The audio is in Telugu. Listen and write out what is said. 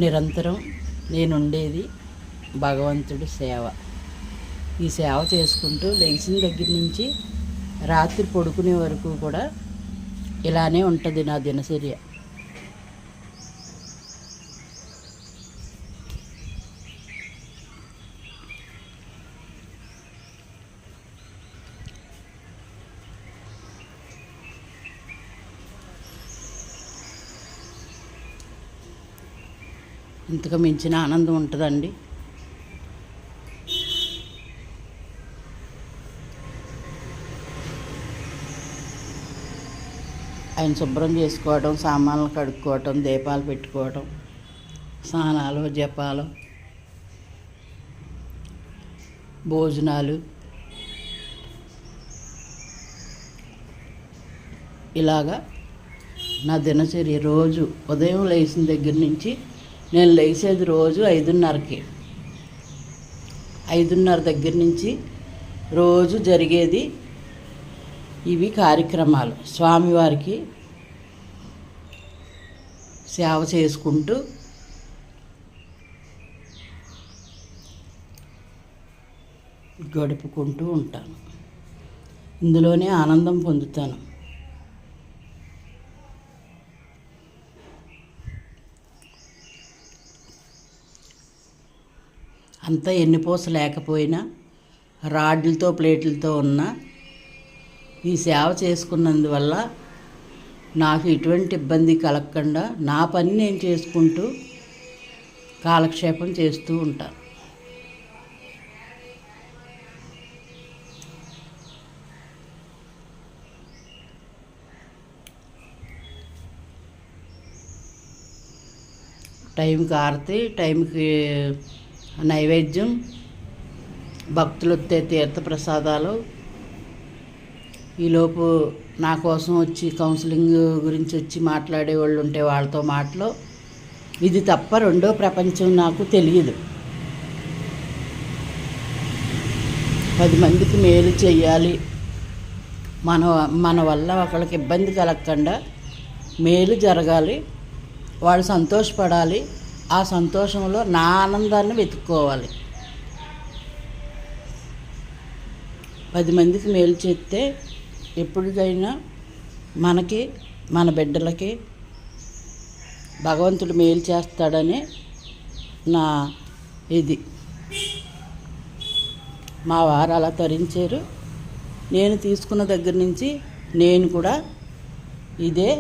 నిరంతరం నేనుండేది భగవంతుడి సేవ. ఈ సేవ చేసుకుంటూ లేచిన దగ్గర నుంచి రాత్రి పడుకునే వరకు కూడా ఇలానే ఉంటుంది నా దినచర్య. ఇంతకు మించిన ఆనందం ఉంటుందండి. ఆయన శుభ్రం చేసుకోవడం, సామాన్లు కడుక్కోవటం, దీపాలు పెట్టుకోవటం, స్నానాలు, జపాలు, భోజనాలు, ఇలాగా నా దినచర్య. రోజు ఉదయం లేచిన దగ్గర నుంచి నేను లేచేది రోజు 5:30కి. 5:30 దగ్గర నుంచి రోజు జరిగేది ఇవి కార్యక్రమాలు. స్వామివారికి సేవ చేసుకుంటూ గడుపుకుంటూ ఉంటాను. ఇందులోనే ఆనందం పొందుతాను. అంతా ఎన్ని పూస లేకపోయినా, రాడ్లతో ప్లేట్లతో ఉన్న ఈ సేవ చేసుకున్నందువల్ల నాకు ఎటువంటి ఇబ్బంది కలగకుండా నా పని నేను చేసుకుంటూ కాలక్షేపం చేస్తూ ఉంటాను. టైంకి ఆరతి, టైంకి నైవేద్యం, భక్తులు వస్తే తీర్థప్రసాదాలు. ఈలోపు నా కోసం వచ్చి కౌన్సిలింగ్ గురించి వచ్చి మాట్లాడే వాళ్ళు ఉంటే వాళ్ళతో మాటలు. ఇది తప్ప రెండో ప్రపంచం నాకు తెలియదు. 10 మందికి మేలు చెయ్యాలి, మన వల్ల ఒకళ్ళకి ఇబ్బంది కలగకుండా మేలు జరగాలి, వాళ్ళు సంతోషపడాలి. ఆ సంతోషంలో నా ఆనందాన్ని వెతుక్కోవాలి. 10 మందికి మేలు చేస్తే ఎప్పటికైనా మనకి, మన బిడ్డలకి భగవంతుడు మేలు చేస్తాడని నా ఇది. మా వారు అలా తరించారు. నేను తీసుకున్న దగ్గర నుంచి నేను కూడా ఇదే